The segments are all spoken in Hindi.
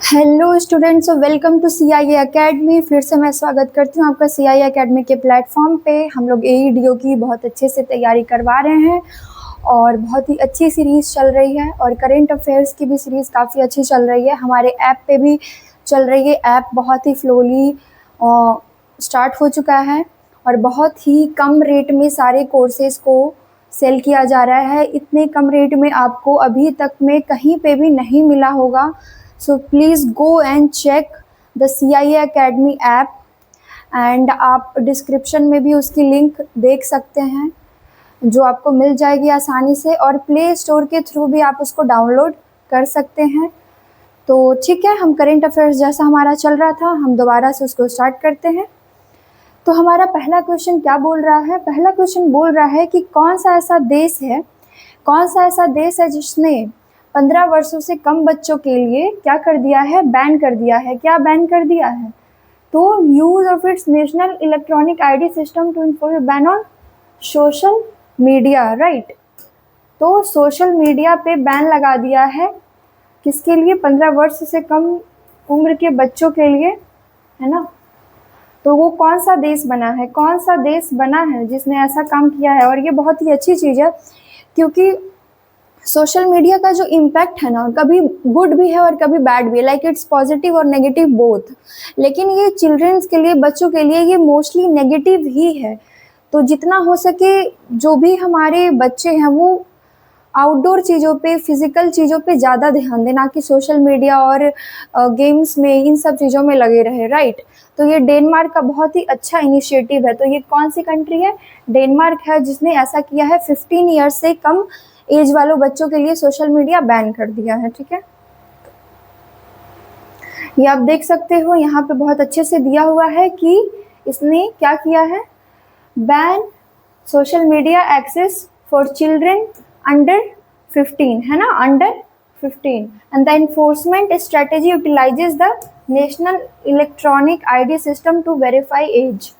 Hello students, welcome to CIA Academy. फिर से मैं स्वागत करती हूँ आपका सीआईए एकेडमी के प्लेटफॉर्म पे। हम लोग एईडीओ की बहुत अच्छे से तैयारी करवा रहे हैं और बहुत ही अच्छी सीरीज़ चल रही है और करेंट अफेयर्स की भी सीरीज़ काफ़ी अच्छी चल रही है। हमारे ऐप पे भी चल रही है। ऐप बहुत ही फ्लोली स्टार्ट हो चुका है और बहुत ही कम रेट में सारे कोर्सेज़ को सेल किया जा रहा है। इतने कम रेट में आपको अभी तक में कहीं पे भी नहीं मिला होगा। So please go and check the CIA Academy app and आप डिस्क्रिप्शन में भी उसकी लिंक देख सकते हैं जो आपको मिल जाएगी आसानी से, और प्ले स्टोर के थ्रू भी आप उसको डाउनलोड कर सकते हैं। तो ठीक है, हम करेंट अफेयर्स जैसा हमारा चल रहा था हम दोबारा से उसको स्टार्ट करते हैं। तो हमारा पहला क्वेश्चन क्या बोल रहा है? पहला क्वेश्चन बोल रहा है कि कौन सा ऐसा देश है जिसने 15 वर्षों से कम बच्चों के लिए क्या कर दिया है? बैन कर दिया है। क्या बैन कर दिया है? तो use of its national electronic ID system to enforce ban on social media, right. तो सोशल मीडिया पे बैन लगा दिया है किसके लिए? 15 वर्ष से कम उम्र के बच्चों के लिए, है ना। तो वो कौन सा देश बना है जिसने ऐसा काम किया है? और ये बहुत ही अच्छी चीज़ है क्योंकि सोशल मीडिया का जो इम्पैक्ट है ना, कभी गुड भी है और कभी बैड भी है, लाइक इट्स पॉजिटिव और नेगेटिव बोथ। लेकिन ये चिल्ड्रंस के लिए, बच्चों के लिए ये मोस्टली नेगेटिव ही है। तो जितना हो सके जो भी हमारे बच्चे हैं वो आउटडोर चीज़ों पे, फिजिकल चीज़ों पे ज़्यादा ध्यान दें, ना कि सोशल मीडिया और गेम्स में, इन सब चीज़ों में लगे रहे, राइट। तो ये डेनमार्क का बहुत ही अच्छा इनिशिएटिव है। तो ये कौन सी कंट्री है? डेनमार्क है जिसने ऐसा किया है। 15 ईयर्स से कम एज वालों बच्चों के लिए सोशल मीडिया बैन कर दिया है, ठीक है। ये आप देख सकते हो यहाँ पे बहुत अच्छे से दिया हुआ है कि इसने क्या किया है? Ban social media access for children under 15, है ना, under 15, and the enforcement strategy utilises the national electronic ID system to verify age.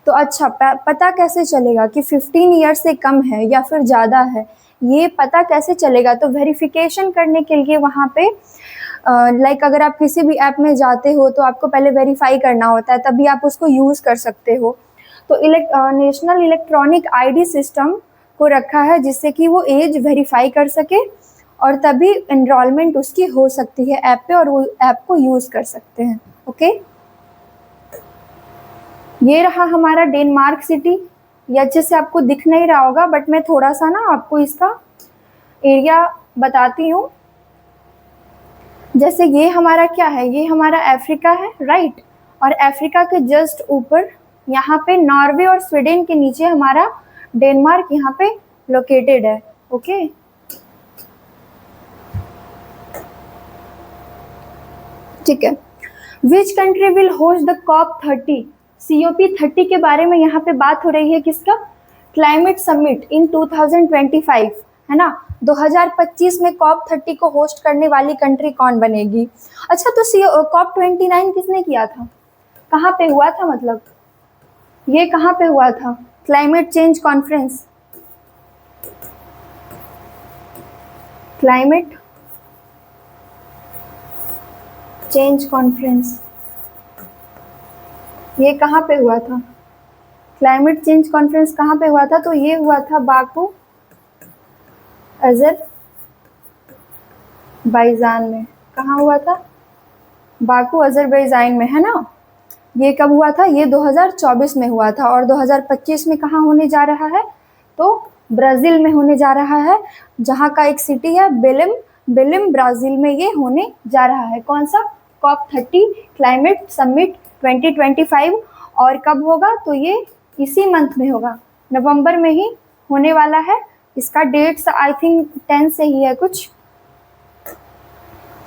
तो अच्छा, पता कैसे चलेगा कि 15 ईयर्स से कम है या फिर ज़्यादा है? ये पता कैसे चलेगा? तो वेरिफिकेशन करने के लिए वहाँ पे लाइक अगर आप किसी भी ऐप में जाते हो तो आपको पहले वेरीफाई करना होता है, तभी आप उसको यूज़ कर सकते हो। तो नेशनल इलेक्ट्रॉनिक आईडी सिस्टम को रखा है जिससे कि वो एज वेरीफाई कर सके और तभी एनरोलमेंट उसकी हो सकती है ऐप पे और वो ऐप को यूज़ कर सकते हैं। ओके, ये रहा हमारा डेनमार्क सिटी। ये अच्छे से आपको दिख नहीं रहा होगा बट मैं थोड़ा सा ना आपको इसका एरिया बताती हूँ। जैसे ये हमारा क्या है? ये हमारा अफ्रीका है, राइट। और अफ्रीका के जस्ट ऊपर यहाँ पे नॉर्वे और स्वीडन के नीचे हमारा डेनमार्क यहाँ पे लोकेटेड है। ओके, ठीक है। Which country will host the COP30? COP30 के बारे में यहाँ पे बात हो रही है। किसका? क्लाइमेट समिट इन 2025, है ना। 2025 में COP30 को होस्ट करने वाली कंट्री कौन बनेगी? अच्छा, तो COP29 किसने किया था? कहाँ पे हुआ था? मतलब ये कहाँ पे हुआ था? Climate change conference, climate change conference, ये कहाँ पे हुआ था? क्लाइमेट चेंज कॉन्फ्रेंस कहाँ पे हुआ था? तो ये हुआ था बाकू अजरबैजान में। कहाँ हुआ था? बाकू अजरबैजान में, है ना। ये कब हुआ था? ये 2024 में हुआ था। और 2025 में कहाँ होने जा रहा है? तो ब्राज़ील में होने जा रहा है, जहाँ का एक सिटी है बेलिम, ब्राज़ील में ये होने जा रहा है। कौन सा? COP30 climate summit 2025। और कब होगा? तो ये इसी मंथ में होगा, नवंबर में ही होने वाला है। इसका डेट्स आई थिंक 10 से ही है कुछ।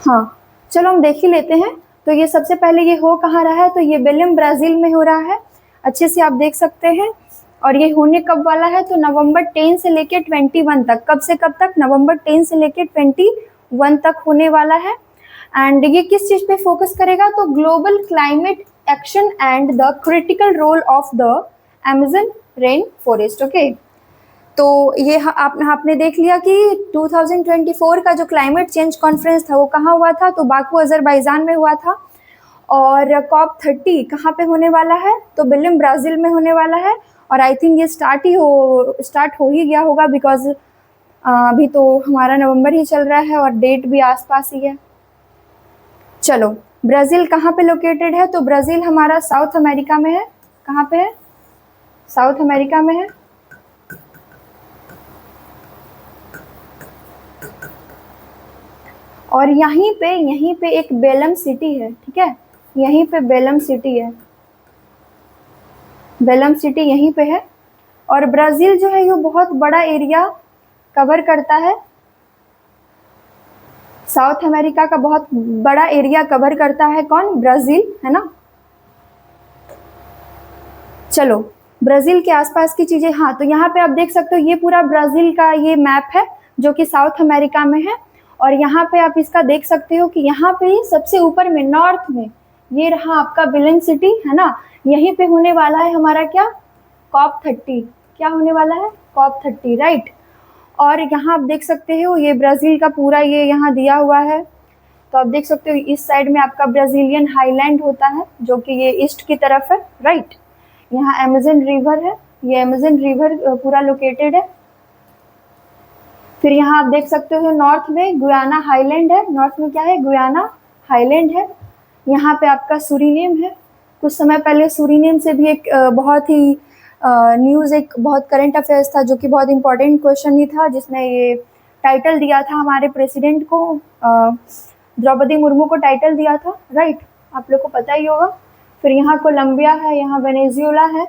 हाँ, चलो हम देख ही लेते हैं। तो ये सबसे पहले ये हो कहाँ रहा है? तो ये बेलिम ब्राज़ील में हो रहा है, अच्छे से आप देख सकते हैं। और ये होने कब वाला है? तो नवंबर 10 से लेके 21 तक। कब से कब तक? नवंबर 10 से लेके 21 तक होने वाला है। एंड ये किस चीज़ पे फोकस करेगा? तो global climate action and the critical role of the Amazon rain forest. Okay, तो ये आपने देख लिया कि 2024 का जो क्लाइमेट चेंज कॉन्फ्रेंस था वो कहाँ हुआ था, तो बाकू अजरबैजान में हुआ था। और COP30 कहाँ पे होने वाला है, तो बेलिम ब्राज़ील में होने वाला है। और आई थिंक ये स्टार्ट हो ही गया होगा, बिकॉज अभी तो हमारा नवंबर ही चल रहा है और डेट भी आसपास ही है। चलो, ब्राज़ील कहाँ पे लोकेटेड है, तो ब्राज़ील हमारा साउथ अमेरिका में है। कहाँ पे है, साउथ अमेरिका में है। और यहीं पे एक बेलम सिटी है, ठीक है, यहीं पे बेलम सिटी है, बेलम सिटी यहीं पे है। और ब्राज़ील जो है ये बहुत बड़ा एरिया कवर करता है, साउथ अमेरिका का बहुत बड़ा एरिया कवर करता है कौन, ब्राज़ील, है ना। चलो, ब्राज़ील के आसपास की चीज़ें, हाँ, तो यहाँ पे आप देख सकते हो ये पूरा ब्राज़ील का ये मैप है जो कि साउथ अमेरिका में है। और यहाँ पे आप इसका देख सकते हो कि यहाँ पे सबसे ऊपर में नॉर्थ में ये रहा आपका बेलेम सिटी, है ना। यहीं पे होने वाला है हमारा क्या, COP30, क्या होने वाला है, COP30, राइट। और यहाँ आप देख सकते हो ये ब्राज़ील का पूरा ये यहाँ दिया हुआ है। तो आप देख सकते हो इस साइड में आपका ब्राज़ीलियन हाईलैंड होता है जो कि ये ईस्ट की तरफ है, राइट। यहाँ अमेज़न रिवर है, ये अमेज़न रिवर पूरा लोकेटेड है। फिर यहाँ आप देख सकते हो नॉर्थ में गुयाना हाईलैंड है, नॉर्थ में क्या है, गुयाना हाईलैंड है। यहाँ पे आपका सूरीनेम है। कुछ समय पहले सूरीनेम से भी एक बहुत ही न्यूज़, एक बहुत करंट अफेयर्स था जो कि बहुत इंपॉर्टेंट क्वेश्चन ही था, जिसने ये टाइटल दिया था हमारे प्रेसिडेंट को, द्रौपदी मुर्मू को टाइटल दिया था, राइट, आप लोग को पता ही होगा। फिर यहाँ कोलंबिया है, यहाँ वेनेजुएला है।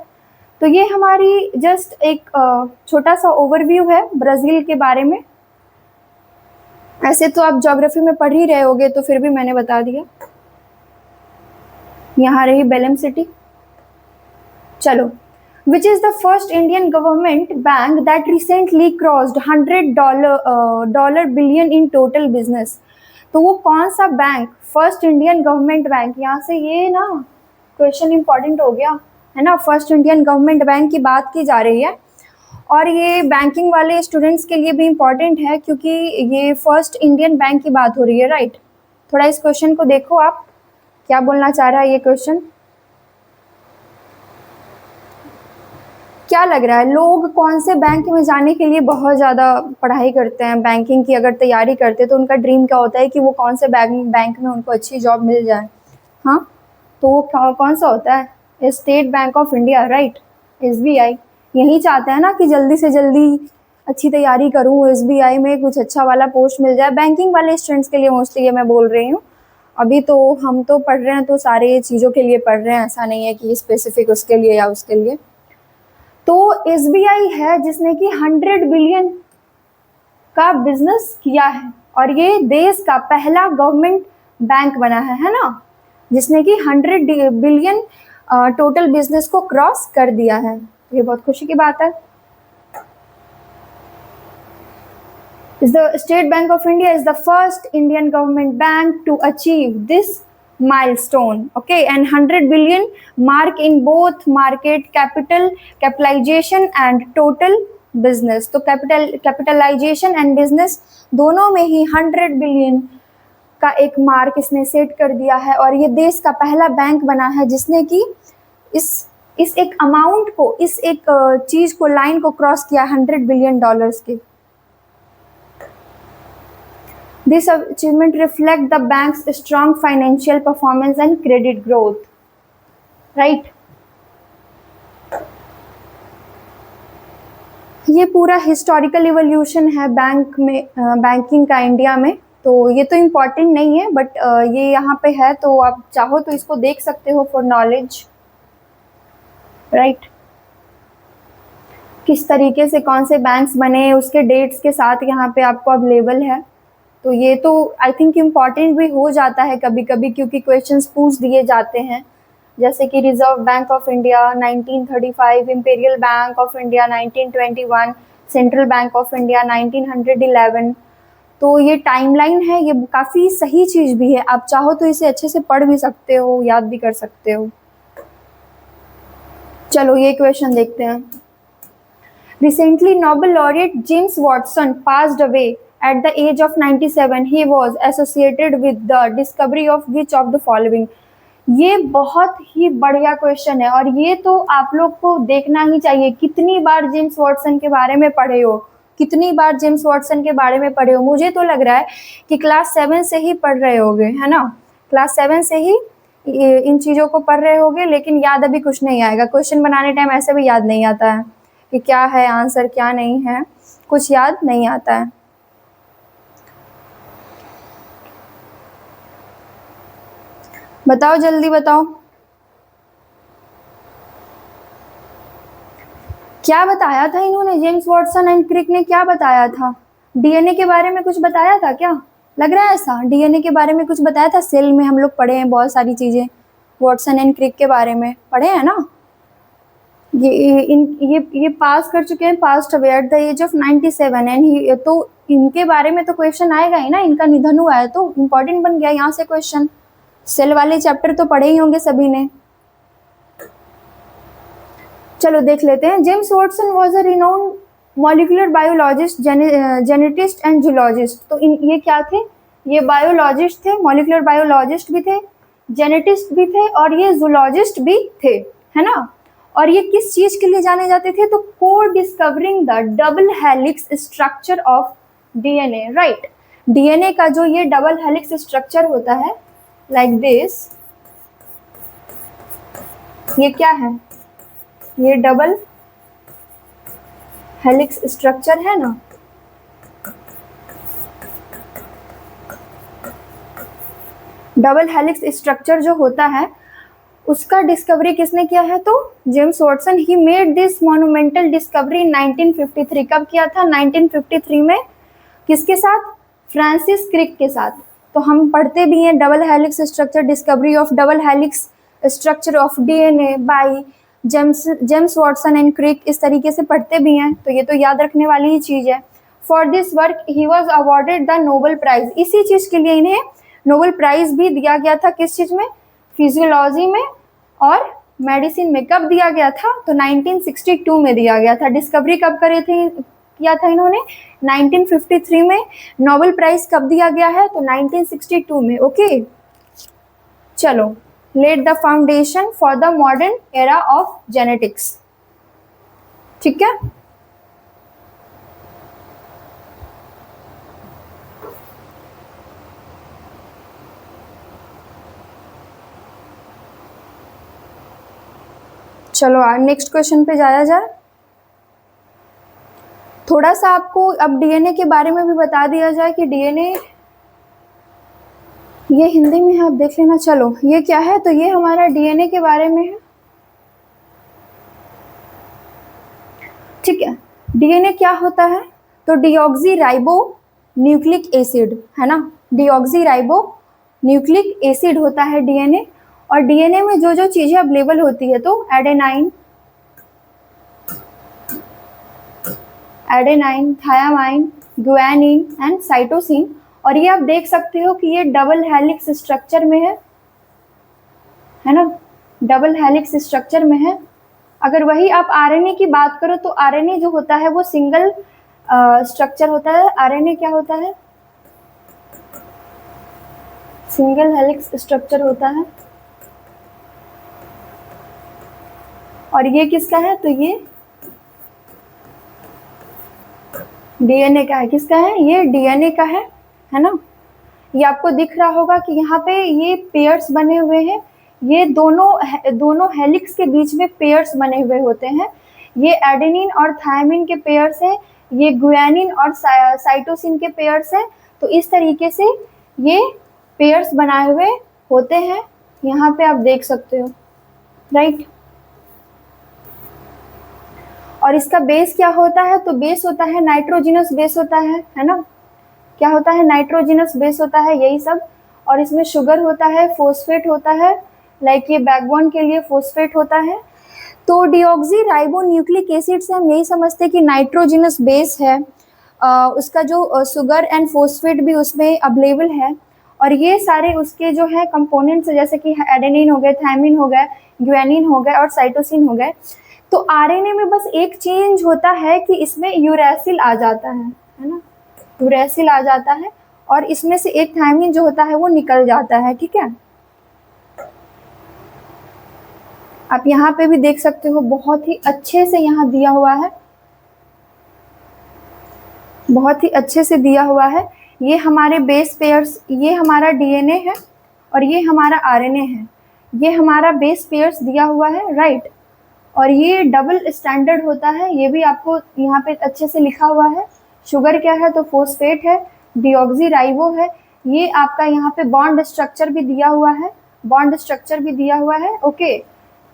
तो ये हमारी जस्ट एक छोटा सा ओवरव्यू है ब्राज़ील के बारे में। ऐसे तो आप ज्योग्राफी में पढ़ ही रहे होगे, तो फिर भी मैंने बता दिया। यहाँ रही बेलम सिटी। चलो, which is the first Indian government bank that recently crossed $100 billion in total business? तो वो कौन सा bank, first Indian government bank, यहाँ से ये ना क्वेश्चन इंपॉर्टेंट हो गया है ना। फर्स्ट इंडियन गवर्नमेंट बैंक की बात की जा रही है और ये बैंकिंग वाले स्टूडेंट्स के लिए भी इम्पॉर्टेंट है क्योंकि ये फर्स्ट इंडियन बैंक की बात हो रही है, राइट। थोड़ा इस क्वेश्चन को देखो आप, क्या बोलना चाह रहा है ये क्वेश्चन। क्या लग रहा है, लोग कौन से बैंक में जाने के लिए बहुत ज़्यादा पढ़ाई करते हैं, बैंकिंग की अगर तैयारी करते हैं तो उनका ड्रीम क्या होता है कि वो कौन से बैंक में उनको अच्छी जॉब मिल जाए। हाँ, तो वो कौन सा होता है, state bank of India, right, SBI। यही चाहते हैं ना कि जल्दी से जल्दी अच्छी तैयारी करूँ, SBI में कुछ अच्छा वाला पोस्ट मिल जाए। बैंकिंग वाले स्टूडेंट्स के लिए मोस्टली ये मैं बोल रही हूँ। अभी तो हम तो पढ़ रहे हैं तो सारे चीज़ों के लिए पढ़ रहे हैं, ऐसा नहीं है कि स्पेसिफिक उसके लिए या उसके लिए। तो SBI है जिसने कि 100 बिलियन का बिजनेस किया है और ये देश का पहला गवर्नमेंट बैंक बना है ना, जिसने कि 100 बिलियन टोटल बिजनेस को क्रॉस कर दिया है। ये बहुत खुशी की बात है। The State Bank of India is the first Indian government bank to achieve this milestone, okay, and 100 billion mark in both market capitalization and total business। तो capitalization and business दोनों में ही 100 बिलियन का एक मार्क इसने सेट कर दिया है और ये देश का पहला बैंक बना है जिसने कि इस एक अमाउंट को, इस एक चीज को, लाइन को क्रॉस किया 100 बिलियन डॉलर्स की। This achievement reflects the bank's strong financial performance and credit growth, right? ये पूरा हिस्टोरिकल इवोल्यूशन है बैंक में, बैंकिंग का इंडिया में। तो ये तो इम्पॉर्टेंट नहीं है बट ये यहाँ पे है, तो आप चाहो तो इसको देख सकते हो फॉर नॉलेज, राइट। किस तरीके से कौन से बैंक्स बने उसके डेट्स के साथ यहाँ पे आपको अवेलेबल है। तो ये तो आई थिंक इम्पॉर्टेंट भी हो जाता है कभी कभी क्योंकि क्वेश्चंस पूछ दिए जाते हैं, जैसे कि reserve bank of India 1935, imperial bank of India 1921, central bank of India 1911। तो ये टाइमलाइन है, ये काफ़ी सही चीज़ भी है, आप चाहो तो इसे अच्छे से पढ़ भी सकते हो, याद भी कर सकते हो। चलो ये क्वेश्चन देखते हैं। Recently, Nobel laureate James Watson passed away at the age of 97. He was associated with the discovery of which of the following? ये बहुत ही बढ़िया क्वेश्चन है और ये तो आप लोग को देखना ही चाहिए। कितनी बार जेम्स वॉटसन के बारे में पढ़े हो, कितनी बार जेम्स वॉटसन के बारे में पढ़े हो? मुझे तो लग रहा है कि क्लास 7 से ही पढ़ रहे होगे, है ना? क्लास 7 से ही इन चीज़ों को पढ़ रहे होगे, लेकिन याद अभी कुछ नहीं आएगा। क्वेश्चन बनाने टाइम ऐसे भी याद नहीं आता है कि क्या है आंसर, क्या नहीं है, कुछ याद नहीं आता है। बताओ, जल्दी बताओ, क्या बताया था इन्होंने? जेम्स वॉटसन एंड क्रिक ने क्या बताया था? डीएनए के बारे में कुछ बताया था क्या? लग रहा है ऐसा, डीएनए के बारे में कुछ बताया था। सेल में हम लोग पढ़े हैं बहुत सारी चीजें, वॉटसन एंड क्रिक के बारे में पढ़े हैं ना। ये पास कर चुके हैं, passed away at the age of 97 and तो इनके बारे में तो क्वेश्चन आएगा ही ना। इनका निधन हुआ है तो इम्पोर्टेंट बन गया यहाँ से क्वेश्चन। सेल वाले चैप्टर तो पढ़े ही होंगे सभी ने। चलो देख लेते हैं। James Watson was a renowned molecular biologist, geneticist and zoologist. तो ये क्या थे? ये बायोलॉजिस्ट थे, मॉलिक्यूलर बायोलॉजिस्ट भी थे, जेनेटिस्ट भी थे और ये जूलॉजिस्ट भी थे, है ना। और ये किस चीज के लिए जाने जाते थे? तो को discovering the double helix structure of DNA, right. DNA का जो ये डबल हेलिक्स स्ट्रक्चर होता है लाइक दिस, ये क्या है? ये डबल हेलिक्स स्ट्रक्चर है ना। डबल हेलिक्स स्ट्रक्चर जो होता है उसका डिस्कवरी किसने किया है? तो James Watson. He made this monumental discovery 1953। कब किया था? 1953 में। किसके साथ? फ्रांसिस क्रिक के साथ। तो हम पढ़ते भी हैं double helix structure, discovery of double helix structure of DNA by James Watson and Crick, इस तरीके से पढ़ते भी हैं। तो ये तो याद रखने वाली ही चीज है। For this work he was awarded the Nobel prize. इसी चीज के लिए इन्हें नोबेल प्राइज भी दिया गया था। किस चीज में? फिजियोलॉजी में और मेडिसिन में। कब दिया गया था? तो 1962 में दिया गया था। डिस्कवरी कब करे थे, किया था इन्होंने? 1953 में। नोबेल प्राइज कब दिया गया है? तो 1962 में। ओके, चलो। Led the foundation for the modern era of genetics. ठीक है, चलो नेक्स्ट क्वेश्चन पे जाया जाए। थोड़ा सा आपको अब डीएनए के बारे में भी बता दिया जाए कि डीएनए, ये हिंदी में है, आप देख लेना। चलो ये क्या है? तो ये हमारा डीएनए के बारे में है, ठीक है। डीएनए क्या होता है? तो डीऑक्सी राइबो न्यूक्लिक एसिड, है ना। डीऑक्सी राइबो न्यूक्लिक एसिड होता है डीएनए। और डीएनए में जो जो चीजें अवेलेबल होती है, तो adenine, thiamine, guanine and cytosine. और ये आप देख सकते हो कि ये डबल हेलिक्स स्ट्रक्चर में है ना। डबल हेलिक्स स्ट्रक्चर में है। अगर वही आप आरएनए की बात करो तो आरएनए जो होता है वो सिंगल स्ट्रक्चर होता है। आरएनए क्या होता है? सिंगल हेलिक्स स्ट्रक्चर होता है। और ये किसका है? तो ये डीएनए का है। किसका है? ये डीएनए का है ना। ये आपको दिख रहा होगा कि यहाँ पे ये पेयर्स बने हुए हैं। ये दोनों हेलिक्स के बीच में पेयर्स बने हुए होते हैं। ये एडेनिन और थायमिन के पेयर्स हैं, ये गुआनिन और साइटोसिन के पेयर्स हैं। तो इस तरीके से ये पेयर्स बनाए हुए होते हैं। यहाँ पे आप देख सकते हो, राइट। और इसका बेस क्या होता है? तो बेस होता है नाइट्रोजिनस बेस होता है ना। क्या होता है? नाइट्रोजिनस बेस होता है, यही सब। और इसमें शुगर होता है, फोस्फेट होता है, लाइक ये बैकबोन के लिए फोस्फेट होता है। तो डीऑक्सी राइबो न्यूक्लिक एसिड से हम यही समझते हैं कि नाइट्रोजिनस बेस है। उसका जो शुगर एंड फोस्फेट भी उसमें अवेलेबल है। और ये सारे उसके जो है कंपोनेंट्स, जैसे कि एडेनिन हो गए, थायमिन हो गए, गुआनिन हो गए और साइटोसिन हो गए। तो आरएनए में बस एक चेंज होता है कि इसमें यूरैसिल आ जाता है ना, यूरैसिल आ जाता है और इसमें से एक थायमिन जो होता है वो निकल जाता है, ठीक है। आप यहाँ पे भी देख सकते हो, बहुत ही अच्छे से यहाँ दिया हुआ है, बहुत ही अच्छे से दिया हुआ है। ये हमारे बेस पेयर्स, ये हमारा डीएनए है और ये हमारा आरएनए है, ये हमारा बेस पेयर्स दिया हुआ है, राइट। और ये डबल स्टैंडर्ड होता है, ये भी आपको यहाँ पे अच्छे से लिखा हुआ है। शुगर क्या है तो फॉस्फेट है, डीऑक्सीराइबो है। ये आपका यहाँ पे बॉन्ड स्ट्रक्चर भी दिया हुआ है, बॉन्ड स्ट्रक्चर भी दिया हुआ है, ओके।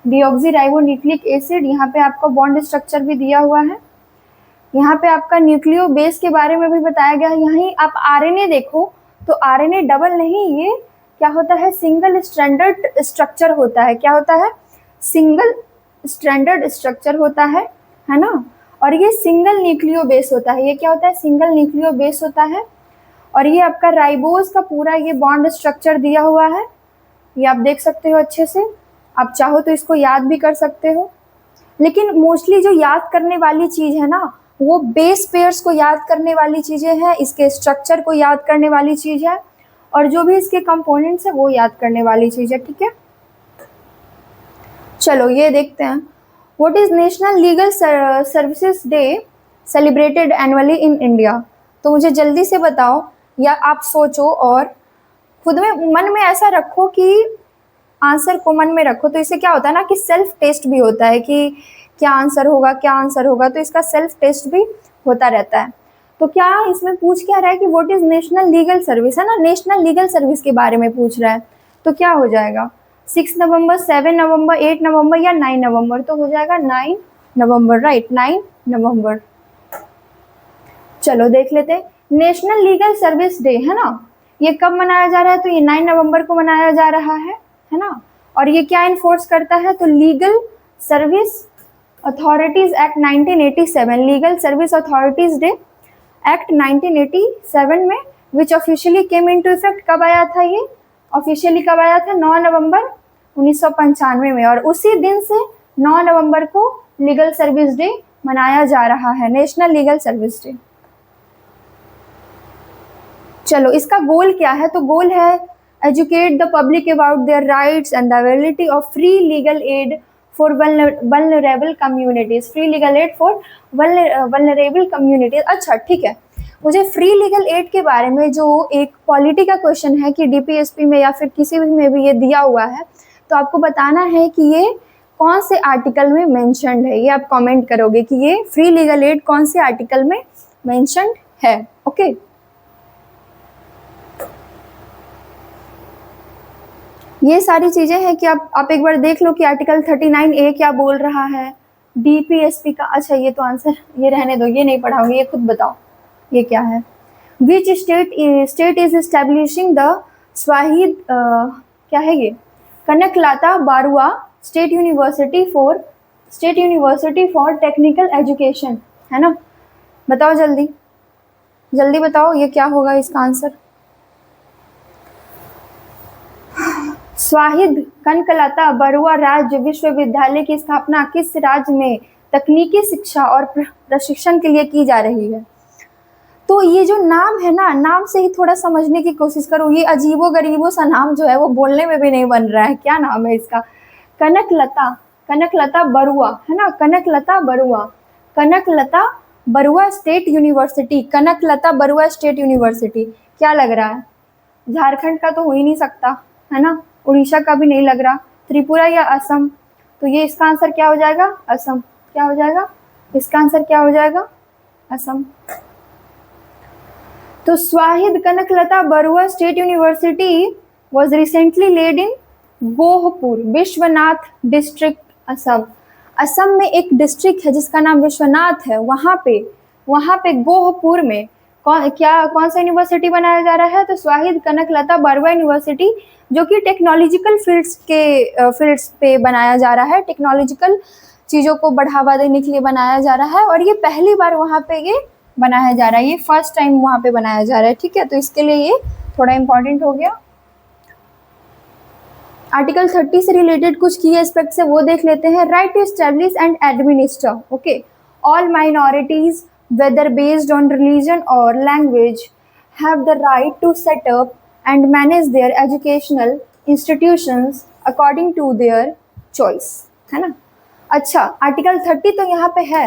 डीऑक्सीराइबो न्यूक्लिक एसिड, यहाँ पे आपको बॉन्ड स्ट्रक्चर भी दिया हुआ है। यहाँ पे आपका न्यूक्लियो बेस के बारे में भी बताया गया है। यहीं आप आरएनए देखो तो आरएनए डबल नहीं, ये क्या होता है, सिंगल स्ट्रैंडर्ड स्ट्रक्चर होता है। क्या होता है, सिंगल स्ट्रैंडर्ड स्ट्रक्चर होता है ना। और ये सिंगल न्यूक्लियो बेस होता है, ये क्या होता है, सिंगल न्यूक्लियो बेस होता है। और ये आपका राइबोज का पूरा ये बॉन्ड स्ट्रक्चर दिया हुआ है, ये आप देख सकते हो अच्छे से। आप चाहो तो इसको याद भी कर सकते हो, लेकिन मोस्टली जो याद करने वाली चीज़ है ना, वो बेस पेयर्स को याद करने वाली चीज़ें हैं, इसके स्ट्रक्चर को याद करने वाली चीज़ है, और जो भी इसके कंपोनेंट्स है वो याद करने वाली चीज़ है, ठीक है। चलो ये देखते हैं, what is national legal services day celebrated annually in India. तो मुझे जल्दी से बताओ, या आप सोचो और खुद में मन में ऐसा रखो कि आंसर को मन में रखो, तो इससे क्या होता है ना कि सेल्फ टेस्ट भी होता है कि क्या आंसर होगा, क्या आंसर होगा, तो इसका सेल्फ टेस्ट भी होता रहता है। तो क्या इसमें पूछ क्या रहा है कि what is national legal service, है ना, नेशनल लीगल सर्विस के बारे में पूछ रहा है। तो क्या हो जाएगा, 6 नवंबर, 7 नवंबर, 8 नवंबर या 9 नवंबर, तो हो जाएगा 9 नवंबर, राइट, 9 नवंबर। चलो देख लेते हैं, नेशनल लीगल सर्विस डे, है ना, ये कब मनाया जा रहा है, तो ये 9 नवंबर को मनाया जा रहा है ना। और ये क्या इन्फोर्स करता है, तो legal service authorities act 1987, legal service authorities day act 1987 में, विच ऑफिशियली केम इनटू इफेक्ट, कब आया था ये, ऑफिशियली कब आया था, 9 नवंबर 1995 में। और उसी दिन से 9 नवंबर को लीगल सर्विस डे मनाया जा रहा है, नेशनल लीगल सर्विस डे। चलो इसका गोल क्या है, तो गोल है educate the public about their rights and the availability of free legal aid for vulnerable communities, free legal aid for vulnerable communities. अच्छा ठीक है, मुझे फ्री लीगल एड के बारे में जो एक पॉलिटी का क्वेश्चन है कि डीपीएसपी में या फिर किसी भी में भी ये दिया हुआ है, तो आपको बताना है कि ये कौन से आर्टिकल में मेंशन्ड है। ये आप कमेंट करोगे कि ये फ्री लीगल एड कौन से आर्टिकल में मेंशन्ड है, ओके। ये सारी चीज़ें हैं कि आप एक बार देख लो कि आर्टिकल 39A क्या बोल रहा है डीपीएसपी का। अच्छा ये तो आंसर, ये रहने दो, ये नहीं पढ़ाओगे, ये खुद बताओ ये क्या है। Which state is establishing the Swahid क्या है ये, Kanaklata Barua state university for technical education, है ना। बताओ जल्दी जल्दी बताओ, ये क्या होगा इसका आंसर। स्वाहिद कनकलता बरुआ राज्य विश्वविद्यालय की स्थापना किस राज्य में तकनीकी शिक्षा और प्रशिक्षण के लिए की जा रही है। तो ये जो नाम है ना, नाम से ही थोड़ा समझने की कोशिश करो, ये अजीबो गरीबो सा नाम जो है वो बोलने में भी नहीं बन रहा है। क्या नाम है इसका, कनकलता बरुआ, है ना, Kanaklata Barua state university, Kanaklata Barua state university. क्या लग रहा है, झारखंड का तो हो ही नहीं सकता, है ना, उड़ीसा का भी नहीं लग रहा, त्रिपुरा या असम, तो ये इसका आंसर क्या हो जाएगा, असम। क्या हो जाएगा, इसका आंसर क्या हो जाएगा, असम। तो Swahid Kanaklata Barua state university was recently laid in Gohpur Biswanath district, Assam. Assam में एक डिस्ट्रिक्ट है जिसका नाम विश्वनाथ है, वहाँ पे गोहपुर में कौन सा यूनिवर्सिटी बनाया जा रहा है, तो स्वाहिद कनकलता बरुआ यूनिवर्सिटी, जो कि टेक्नोलॉजिकल फील्ड्स पे बनाया जा रहा है, टेक्नोलॉजिकल चीज़ों को बढ़ावा देने के लिए बनाया जा रहा है। और ये पहली बार वहाँ पे ये बनाया जा रहा है, ये फर्स्ट टाइम वहाँ पे बनाया जा रहा है, ठीक है। तो इसके लिए ये थोड़ा इम्पोर्टेंट हो गया। आर्टिकल 30 से रिलेटेड कुछ की एस्पेक्ट्स है वो देख लेते हैं. Right to establish and administer. Okay, all minorities whether based on religion or language have the right to set up and manage their educational institutions according to their choice. है ना. अच्छा, आर्टिकल 30 तो यहाँ पे है.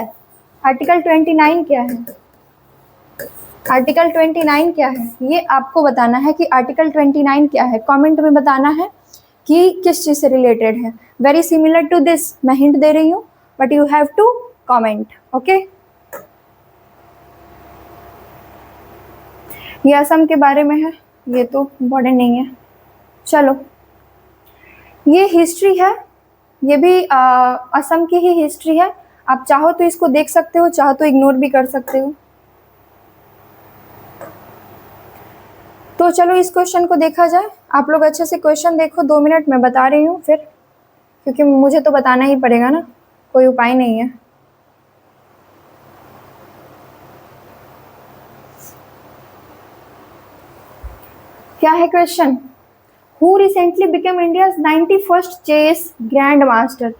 आर्टिकल 29 क्या है? आर्टिकल 29 क्या है ये आपको बताना है कि आर्टिकल 29 क्या है. कमेंट में बताना है कि किस चीज से रिलेटेड है. वेरी सिमिलर टू दिस, मैं हिंट दे रही हूँ but you have to comment. Okay, ये असम के बारे में है, ये तो इम्पोर्टेंट नहीं है. चलो, ये हिस्ट्री है, ये भी असम की ही हिस्ट्री है. आप चाहो तो इसको देख सकते हो, चाहो तो इग्नोर भी कर सकते हो. तो चलो इस क्वेश्चन को देखा जाए. आप लोग अच्छे से क्वेश्चन देखो. 2 मिनट में बता रही हूँ फिर, क्योंकि मुझे तो बताना ही पड़ेगा ना, कोई उपाय नहीं है. क्या है question? Who recently became India's 91st chess grand master.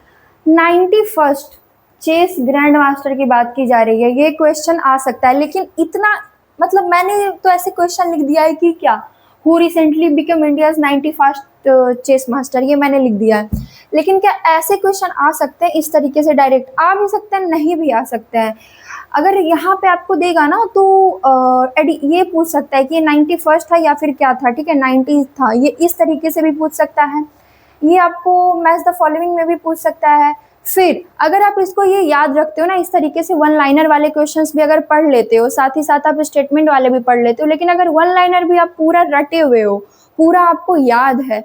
91st chess grand master की बात की जा रही है. ये क्वेश्चन आ सकता है, लेकिन इतना मतलब मैंने तो ऐसे क्वेश्चन लिख दिया है कि क्या who recently became India's 91st chess master, ये मैंने लिख दिया है. लेकिन क्या ऐसे क्वेश्चन आ सकते हैं इस तरीके से? डायरेक्ट आ भी सकते हैं, नहीं भी आ सकते हैं. अगर यहाँ पे आपको देगा ना तो ये पूछ सकता है कि ये 91st था या फिर क्या था. ठीक है, 90 था, ये इस तरीके से भी पूछ सकता है. ये आपको मैच द फॉलोइंग में भी पूछ सकता है. फिर अगर आप इसको ये याद रखते हो ना, इस तरीके से वन लाइनर वाले क्वेश्चंस भी अगर पढ़ लेते हो, साथ ही साथ आप स्टेटमेंट वाले भी पढ़ लेते हो, लेकिन अगर वन लाइनर भी आप पूरा रटे हुए हो, पूरा आपको याद है,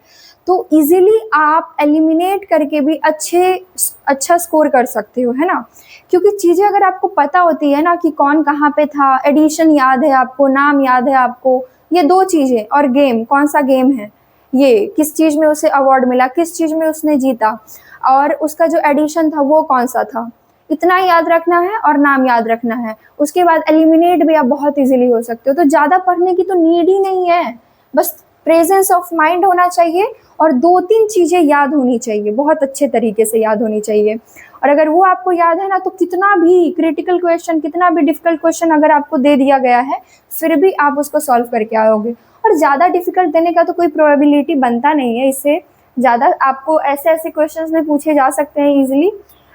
तो इजीली आप एलिमिनेट करके भी अच्छा स्कोर कर सकते हो, है ना. क्योंकि चीज़ें अगर आपको पता होती है ना कि कौन कहाँ पे था, एडिशन याद है आपको, नाम याद है आपको, ये 2 चीज़ें, और गेम, कौन सा गेम है, ये किस चीज़ में उसे अवार्ड मिला, किस चीज़ में उसने जीता, और उसका जो एडिशन था वो कौन सा था, इतना याद रखना है और नाम याद रखना है. उसके बाद एलिमिनेट भी आप बहुत इजीली हो सकते हो. तो ज़्यादा पढ़ने की तो नीड ही नहीं है, बस प्रेजेंस ऑफ माइंड होना चाहिए और 2-3 चीज़ें याद होनी चाहिए, बहुत अच्छे तरीके से याद होनी चाहिए. और अगर वो आपको याद है ना, तो कितना भी क्रिटिकल क्वेश्चन, कितना भी डिफिकल्ट क्वेश्चन अगर आपको दे दिया गया है, फिर भी आप उसको सॉल्व करके आओगे. और ज़्यादा डिफिकल्ट देने का तो कोई प्रोबेबिलिटी बनता नहीं है. इससे ज़्यादा आपको ऐसे क्वेश्चंस भी पूछे जा सकते हैं इजीली.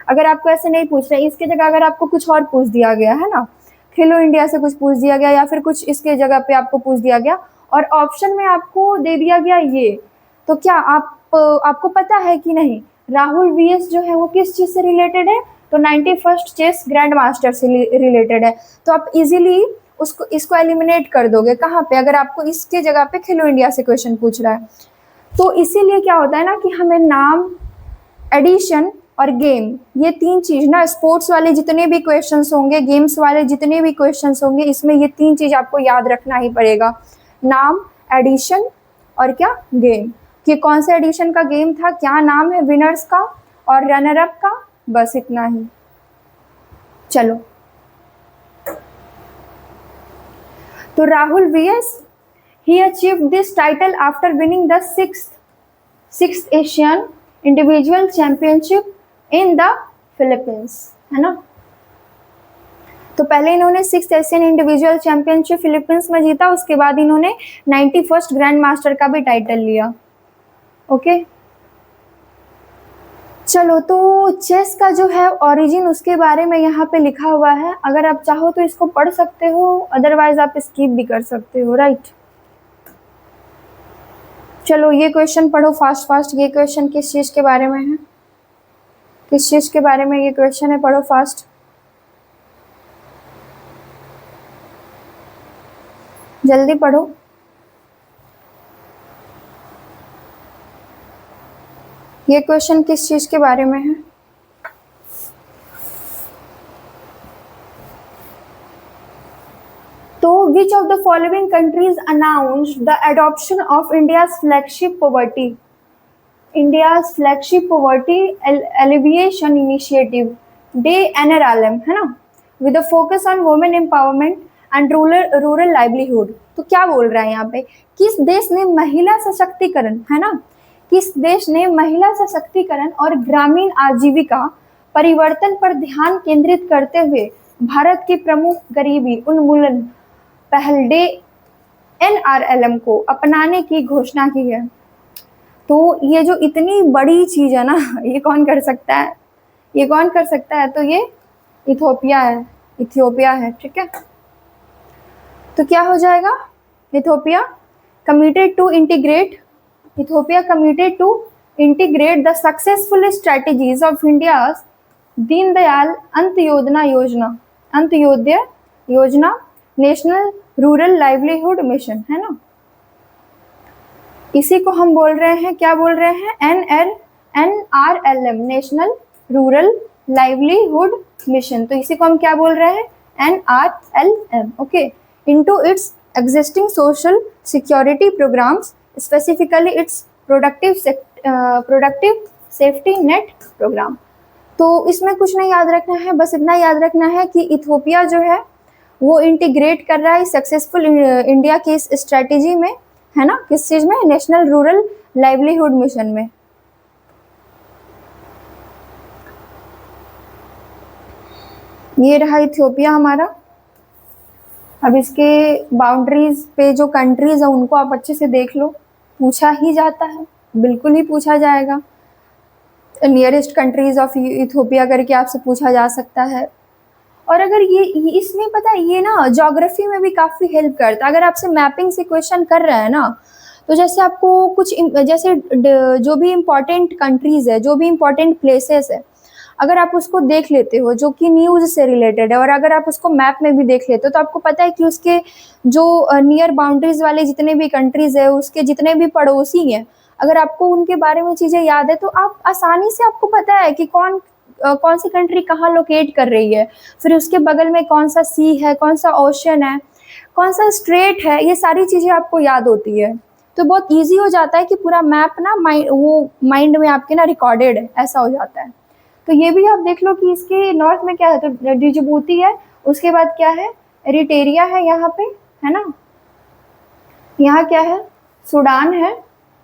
अगर आपको ऐसे नहीं पूछ रहे, इसके जगह अगर आपको कुछ और पूछ दिया गया है ना, खेलो इंडिया से कुछ पूछ दिया गया या फिर कुछ इसके जगह पे आपको पूछ दिया गया और ऑप्शन में आपको दे दिया गया ये, तो क्या आपको पता है कि नहीं राहुल वीएस जो है वो किस चीज़ से रिलेटेड है? तो 91st चेस ग्रैंड मास्टर से रिलेटेड है. तो आप इजीली इसको एलिमिनेट कर दोगे. कहाँ पे? अगर आपको इसके जगह पे खेलो इंडिया से क्वेश्चन पूछ रहा है. तो इसीलिए क्या होता है ना कि हमें नाम, एडिशन और गेम, ये 3 चीज़ ना, स्पोर्ट्स वाले जितने भी क्वेश्चंस होंगे, गेम्स वाले जितने भी क्वेश्चंस होंगे, इसमें ये 3 चीज़ आपको याद रखना ही पड़ेगा. नाम, एडिशन और क्या, गेम. कि कौन से एडिशन का गेम था, क्या नाम है विनर्स का और रनर अप का, बस इतना ही. चलो, तो Rahul V S, he achieved this title after winning the sixth Asian individual championship in the Philippines, है ना. तो पहले इन्होंने 6th Asian individual championship Philippines में जीता, उसके बाद इन्होंने 91st ग्रैंड मास्टर का भी टाइटल लिया. ओके, चलो, तो चेस का जो है ओरिजिन, उसके बारे में यहाँ पे लिखा हुआ है. अगर आप चाहो तो इसको पढ़ सकते हो, अदरवाइज आप स्किप भी कर सकते हो. राइट, चलो ये क्वेश्चन पढ़ो फास्ट. ये क्वेश्चन किस चीज़ के बारे में है? किस चीज़ के बारे में ये क्वेश्चन है? पढ़ो फास्ट, जल्दी पढ़ो. ये क्वेश्चन किस चीज़ के बारे में है? तो which of the following countries announced the adoption of India's flagship poverty alleviation initiative, Day NRLM, है ना, with a focus on women empowerment and rural livelihood. तो क्या बोल रहा है यहाँ पे? किस देश ने महिला सशक्तिकरण, है ना, किस देश ने महिला सशक्तिकरण और ग्रामीण आजीविका परिवर्तन पर ध्यान केंद्रित करते हुए भारत की प्रमुख गरीबी उन्मूलन पहल डे NRLM को अपनाने की घोषणा की है? तो ये जो इतनी बड़ी चीज है ना, ये कौन कर सकता है? ये कौन कर सकता है? तो ये इथोपिया है, इथियोपिया है, ठीक है। तो क्या हो जाएगा? Ethiopia committed to integrate, Ethiopia committed to integrate the successful strategies of India's Deendayal Antyodaya Yojana national rural livelihood mission, है ना। इसी को हम बोल रहे हैं, क्या बोल रहे हैं? NRLM, national rural livelihood mission. तो इसी को हम क्या बोल रहे हैं? NRLM, okay. Into its existing social security programs, specifically its productive safety net program। तो इसमें कुछ नहीं याद रखना है, बस इतना याद रखना है कि इथोपिया जो है वो इंटीग्रेट कर रहा है सक्सेसफुल इंडिया की इस स्ट्रेटेजी में, है ना। किस चीज में? नेशनल रूरल लाइवलीहुड मिशन में। ये रहा इथियोपिया हमारा। अब इसके बाउंड्रीज पे जो कंट्रीज है उनको आप अच्छे से देख लो, पूछा ही जाता है, बिल्कुल ही पूछा जाएगा। नियरेस्ट कंट्रीज ऑफ इथियोपिया करके आपसे पूछा जा सकता है। और अगर ये इसमें पता है, ये ना ज्योग्राफी में भी काफ़ी हेल्प करता है। अगर आपसे मैपिंग से क्वेश्चन कर रहे हैं ना, तो जैसे आपको कुछ जैसे जो भी इम्पोर्टेंट कंट्रीज है, जो भी इम्पोर्टेंट प्लेसेस है, अगर आप उसको देख लेते हो जो कि न्यूज़ से रिलेटेड है, और अगर आप उसको मैप में भी देख लेते हो, तो आपको पता है कि उसके जो नियर बाउंड्रीज वाले जितने भी कंट्रीज है, उसके जितने भी पड़ोसी हैं, अगर आपको उनके बारे में चीज़ें याद है तो आप आसानी से, आपको पता है कि कौन सी कंट्री कहाँ लोकेट कर रही है, फिर उसके बगल में कौन सा सी है, कौन सा ओशन है, कौन सा स्ट्रेट है, ये सारी चीज़ें आपको याद होती है। तो बहुत ईजी हो जाता है कि पूरा मैप ना माइंड में आपके ना रिकॉर्डेड है, ऐसा हो जाता है। तो ये भी आप देख लो कि इसके नॉर्थ में क्या है, तो डिजिबूती है, उसके बाद क्या है? एरिटेरिया है यहाँ पे, है ना। यहाँ क्या है? सूडान है।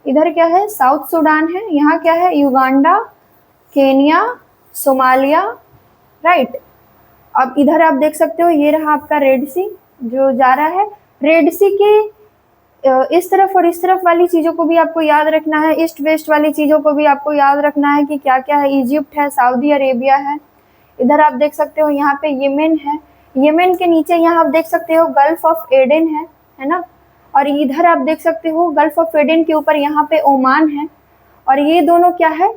इधर क्या है? साउथ सूडान है। यहाँ क्या है? Uganda, Kenya, Somalia, right. अब इधर आप देख सकते हो, ये रहा आपका रेड सी जो जा रहा है। रेड सी के इस तरफ और इस तरफ वाली चीज़ों को भी आपको याद रखना है, ईस्ट वेस्ट वाली चीज़ों को भी आपको याद रखना है कि क्या क्या है। इजिप्ट है, सऊदी अरेबिया है। इधर आप देख सकते हो यहाँ पे येमेन है। येमेन के नीचे यहाँ आप देख सकते हो गल्फ ऑफ एडन है ना। और इधर आप देख सकते हो गल्फ ऑफ एडन के ऊपर यहाँ पे ओमान है। और ये दोनों क्या है?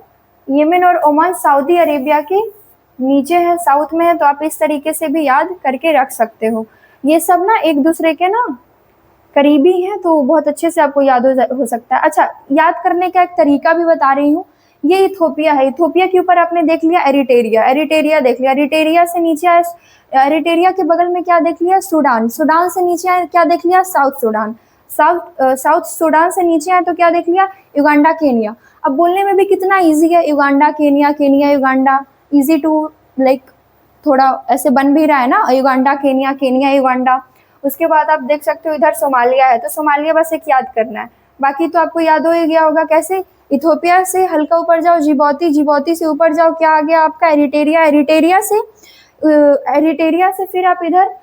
येमेन और ओमान सऊदी अरेबिया के नीचे है, साउथ में है। तो आप इस तरीके से भी याद करके रख सकते हो। ये सब ना एक दूसरे के ना करीबी हैं, तो बहुत अच्छे से आपको याद हो सकता है। अच्छा, याद करने का एक तरीका भी बता रही हूँ। ये इथोपिया है, इथोपिया के ऊपर आपने देख लिया एरिटेरिया, एरिटेरिया देख लिया, एरिटेरिया से नीचे आए, एरिटेरिया के बगल में क्या देख लिया? सूडान, सूडान से नीचे आए क्या देख लिया? साउथ सूडान, साउथ सूडान से नीचे आए तो क्या देख लिया? Uganda, Kenya. अब बोलने में भी कितना ईजी है, Uganda, Kenya, Kenya, Uganda, easy to like थोड़ा ऐसे बन भी रहा है ना, युगांडा, केनिया, केनिया, युगांडा। उसके बाद आप देख सकते हो इधर सोमालिया है, तो सोमालिया बस एक याद करना है, बाकी तो आपको याद हो ही गया होगा। कैसे? इथोपिया से हल्का ऊपर जाओ जिबौती, जिबौती से ऊपर जाओ क्या आ गया आपका? एरिटेरिया, एरिटेरिया से फिर आप इधर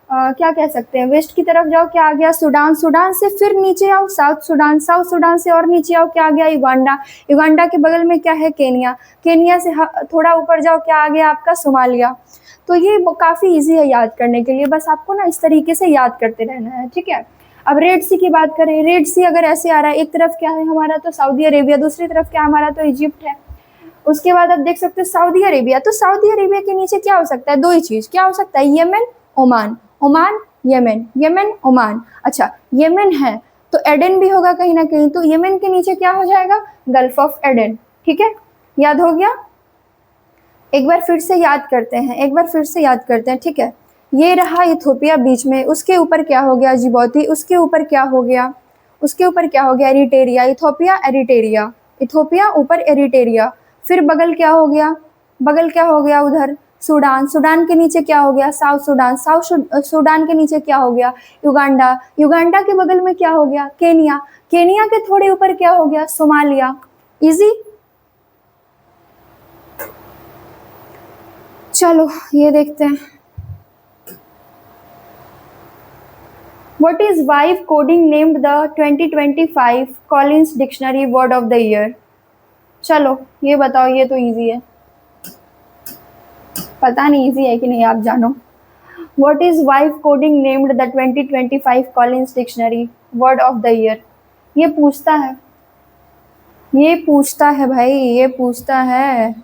क्या कह सकते हैं, वेस्ट की तरफ जाओ क्या आ गया? सूडान, सूडान से फिर नीचे आओ साउथ सूडान, साउथ सूडान से और नीचे आओ क्या आ गया? युगांडा, युगांडा के बगल में क्या है? केनिया, केनिया से थोड़ा ऊपर जाओ क्या आ गया आपका? सोमालिया। तो ये काफ़ी इजी है याद करने के लिए, बस आपको ना इस तरीके से याद करते रहना है, ठीक है। अब रेड सी की बात करें, रेड सी अगर ऐसे आ रहा है, एक तरफ क्या है हमारा? तो सऊदी अरेबिया, दूसरी तरफ क्या हमारा? तो इजिप्ट है। उसके बाद आप देख सकते हो सऊदी अरेबिया, तो सऊदी अरेबिया के नीचे क्या हो सकता है? दो ही चीज़, क्या हो सकता है? Yemen, Oman, Oman, Yemen, Yemen, Oman. अच्छा, येमेन है तो एडन भी होगा कहीं ना कहीं, तो येमेन के नीचे क्या हो जाएगा? गल्फ ऑफ एडन, ठीक है। याद हो गया? एक बार फिर से याद करते हैं, एक बार फिर से याद करते हैं, ठीक है। ये रहा इथोपिया बीच में, उसके ऊपर क्या हो गया? जिबौती, उसके ऊपर क्या हो गया? उसके ऊपर क्या हो गया? एरिटेरिया, इथोपिया, एरिटेरिया, इथोपिया ऊपर एरिटेरिया, फिर बगल क्या हो गया? बगल क्या हो गया उधर? सूडान, सूडान के नीचे क्या हो गया? साउथ सूडान, साउथ सूडान के नीचे क्या हो गया? युगांडा, युगांडा के बगल में क्या हो गया? केनिया, केनिया के थोड़े ऊपर क्या हो गया? Somalia, easy. चलो ये देखते हैं। What is Vibe coding named the 2025 Collins Dictionary Word of the Year? चलो ये बताओ, ये तो इजी है। पता नहीं इजी है कि नहीं, आप जानो। What is Vibe coding named the 2025 Collins Dictionary Word of the Year? ये पूछता है, ये पूछता है भाई, ये पूछता है।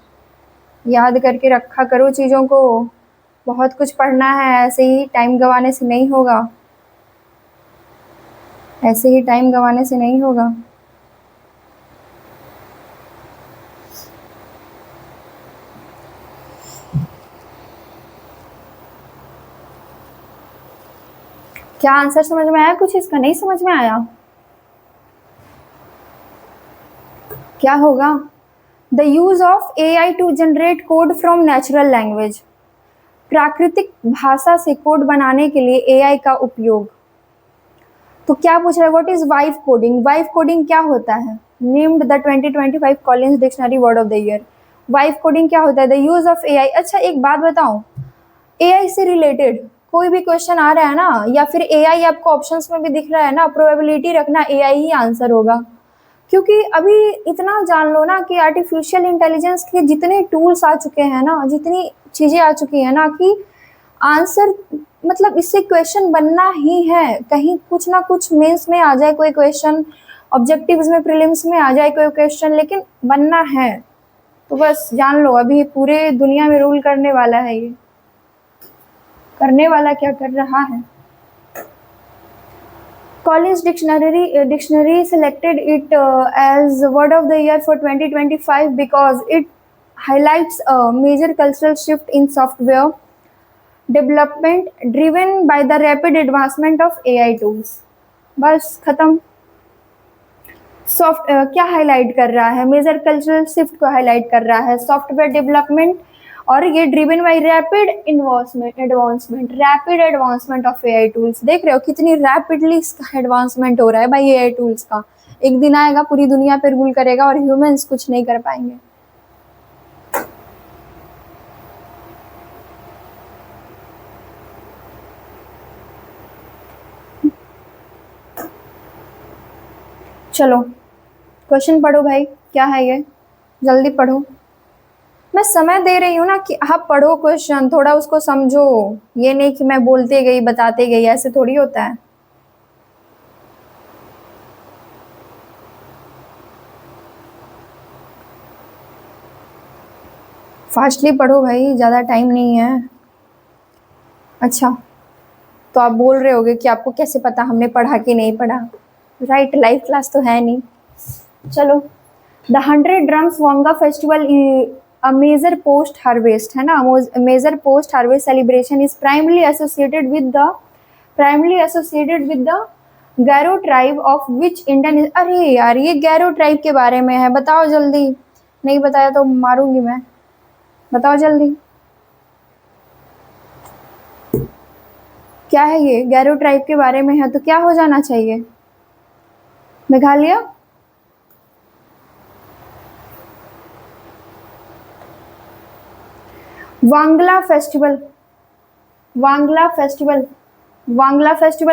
याद करके रखा करो चीज़ों को, बहुत कुछ पढ़ना है, ऐसे ही टाइम गंवाने से नहीं होगा, ऐसे ही टाइम गंवाने से नहीं होगा। क्या आंसर समझ में आया? कुछ इसका नहीं समझ में आया? क्या होगा? The use of AI to generate code from natural language. प्राकृतिक भाषा से कोड बनाने के लिए AI का उपयोग। तो क्या पूछ रहा है? What is vibe coding? Vibe coding क्या होता है? Named the 2025 Collins dictionary word of the year. Vibe coding क्या होता है? The use of AI। अच्छा एक बात बताऊं, AI से रिलेटेड कोई भी क्वेश्चन आ रहा है ना, या फिर AI आपको ऑप्शंस में भी दिख रहा है ना, प्रोबेबिलिटी रखना AI ही आंसर होगा। क्योंकि अभी इतना जान लो ना कि आर्टिफिशियल इंटेलिजेंस के जितने टूल्स आ चुके हैं ना, जितनी चीज़ें आ चुकी हैं ना, कि आंसर मतलब इससे क्वेश्चन बनना ही है। कहीं कुछ ना कुछ मेंस में आ जाए कोई क्वेश्चन, ऑब्जेक्टिव्स में, प्रीलिम्स में आ जाए कोई क्वेश्चन, लेकिन बनना है। तो बस जान लो अभी पूरे दुनिया में रूल करने वाला है ये। करने वाला क्या कर रहा है? Collins Dictionary selected it as Word of the Year for 2025 because it highlights a major cultural shift in software development driven by the rapid advancement of AI tools. बस खत्म। क्या हाईलाइट कर रहा है? मेजर कल्चरल शिफ्ट को हाईलाइट कर रहा है, सॉफ्टवेयर डेवलपमेंट, और ये driven by rapid rapid advancement of AI tools. देख रहे हो कितनी रैपिडली इसका एडवांसमेंट हो रहा है भाई AI टूल्स का। एक दिन आएगा पूरी दुनिया पे रूल करेगा और ह्यूमंस कुछ नहीं कर पाएंगे। चलो क्वेश्चन पढ़ो भाई, क्या है ये, जल्दी पढ़ो। मैं समय दे रही हूँ ना कि आप पढ़ो क्वेश्चन, थोड़ा उसको समझो। ये नहीं कि मैं बोलते गई बताते गई, ऐसे थोड़ी होता है। फास्टली पढ़ो भाई, ज़्यादा टाइम नहीं है। अच्छा तो आप बोल रहे होगे कि आपको कैसे पता हमने पढ़ा कि नहीं पढ़ा? राइट, लाइव क्लास तो है नहीं। चलो, the 100 drums Wangala festival a major post harvest है ना, major post harvest celebration is primarily associated with the Garo tribe of which Indian. अरे यार ये गैरो ट्राइब के बारे में है, बताओ जल्दी। नहीं बताया तो मारूंगी मैं, बताओ जल्दी। क्या है ये? गैरो ट्राइब के बारे में है तो क्या हो जाना चाहिए? मेघालय। वांगला फेस्टिवल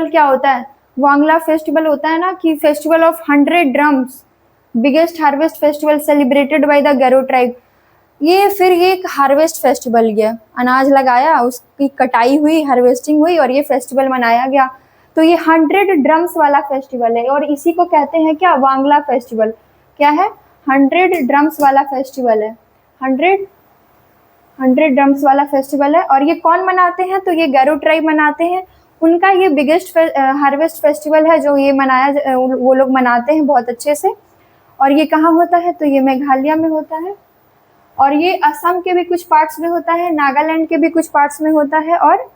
क्या होता है? वांगला फेस्टिवल होता है ना कि festival of 100 drums, biggest harvest festival celebrated by the Garo tribe. ये फिर ये एक हार्वेस्ट फेस्टिवल है, अनाज लगाया, उसकी कटाई हुई, हार्वेस्टिंग हुई और ये फेस्टिवल मनाया गया। तो ये 100 ड्रम्स वाला फेस्टिवल है और इसी को कहते हैं क्या? वांगला फेस्टिवल। क्या है? 100 ड्रम्स वाला फेस्टिवल है। 100 ड्रम्स वाला फेस्टिवल है। और ये कौन मनाते हैं? तो ये गैरो ट्राइब मनाते हैं। उनका ये बिगेस्ट हार्वेस्ट फेस्टिवल है जो ये वो लोग मनाते हैं बहुत अच्छे से। और ये कहाँ होता है? तो ये मेघालय में होता है, और ये असम के भी कुछ पार्ट्स में होता है, नागालैंड के भी कुछ पार्ट्स में होता है, और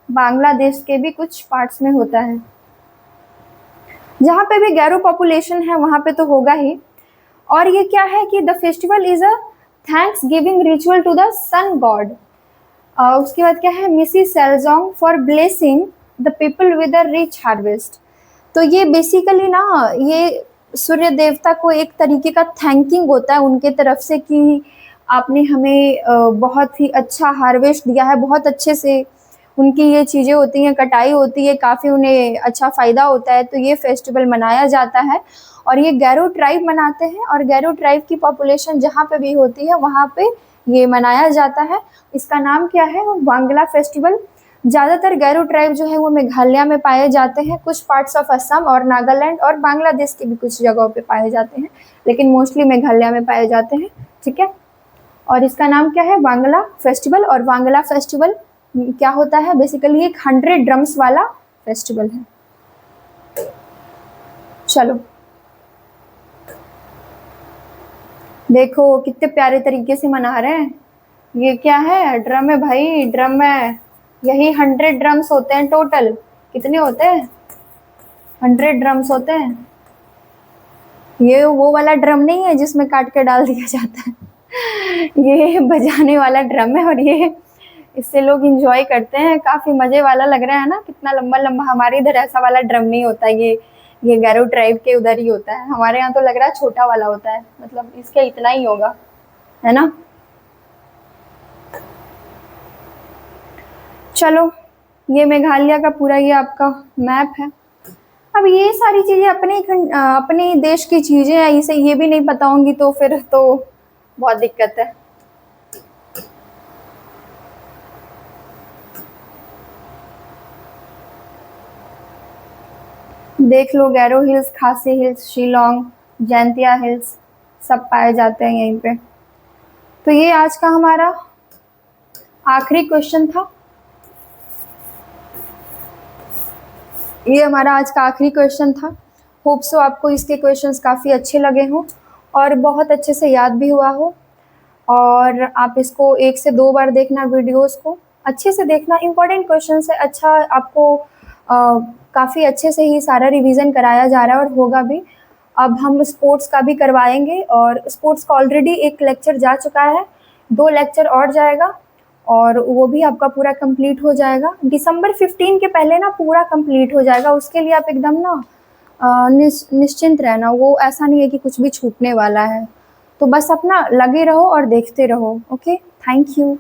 बांग्लादेश के भी कुछ पार्ट्स में होता है। जहाँ पे भी गैरो पॉपुलेशन है वहाँ पे तो होगा ही। और ये क्या है कि the festival is a thanksgiving ritual to the sun god. उसके बाद क्या है? Misi Saljong for blessing the people with a rich harvest. तो ये बेसिकली ना, ये सूर्य देवता को एक तरीके का थैंकिंग होता है उनके तरफ से कि आपने हमें बहुत ही अच्छा हार्वेस्ट दिया है, बहुत अच्छे से उनकी ये चीज़ें होती हैं, कटाई होती है, काफ़ी उन्हें अच्छा फ़ायदा होता है, तो ये फेस्टिवल मनाया जाता है और ये गैरो ट्राइब मनाते हैं और गैरो ट्राइब की पॉपुलेशन जहाँ पे भी होती है वहाँ पे ये मनाया जाता है। इसका नाम क्या है? वांगला फेस्टिवल। ज़्यादातर गैरो ट्राइब जो है वो मेघालय में पाए जाते हैं, कुछ पार्ट्स ऑफ असम और नागालैंड और बांग्लादेश के भी कुछ जगहों पे पाए जाते हैं, लेकिन मोस्टली मेघालय में पाए जाते हैं। ठीक है, और इसका नाम क्या है? वांगला फेस्टिवल। और वांगला फेस्टिवल क्या होता है? बेसिकली एक 100 ड्रम्स वाला फेस्टिवल है। चलो देखो कितने प्यारे तरीके से मना रहे हैं। ये क्या है? ड्रम है भाई, ड्रम है। यही 100 ड्रम्स होते हैं टोटल। कितने होते हैं? 100 ड्रम्स होते हैं। ये वो वाला ड्रम नहीं है जिसमें काट के डाल दिया जाता है। ये बजाने वाला ड्रम है और ये इससे लोग इंजॉय करते हैं, काफ़ी मज़े वाला लग रहा है ना, कितना लंबा लंबा। हमारे इधर ऐसा वाला ड्रम नहीं होता, ये गैरो ट्राइब के उधर ही होता है। हमारे यहाँ तो लग रहा है छोटा वाला होता है, मतलब इसका इतना ही होगा, है ना। चलो ये मेघालय का पूरा ये आपका मैप है। अब ये सारी चीज़ें अपने देश की चीज़ें हैं, इसे ये भी नहीं पता होंगी तो फिर तो बहुत दिक्कत है। देख लो, गैरो हिल्स, खासी हिल्स, शिलोंग, जैंतिया हिल्स सब पाए जाते हैं यहीं पे। तो ये आज का हमारा आखिरी क्वेश्चन था। ये हमारा आज का आखिरी क्वेश्चन था। होप सो आपको इसके क्वेश्चंस काफ़ी अच्छे लगे हों और बहुत अच्छे से याद भी हुआ हो। और आप इसको 1 से 2 बार देखना, वीडियोस को अच्छे से देखना। इम्पोर्टेंट क्वेश्चन है, अच्छा आपको काफ़ी अच्छे से ही सारा रिवीजन कराया जा रहा है और होगा भी। अब हम स्पोर्ट्स का भी करवाएंगे और स्पोर्ट्स का ऑलरेडी एक लेक्चर जा चुका है, 2 लेक्चर और जाएगा और वो भी आपका पूरा कंप्लीट हो जाएगा। दिसंबर 15 के पहले ना पूरा कंप्लीट हो जाएगा। उसके लिए आप एकदम ना निश्चिंत रहना, वो ऐसा नहीं है कि कुछ भी छूटने वाला है। तो बस अपना लगे रहो और देखते रहो। Okay, thank you.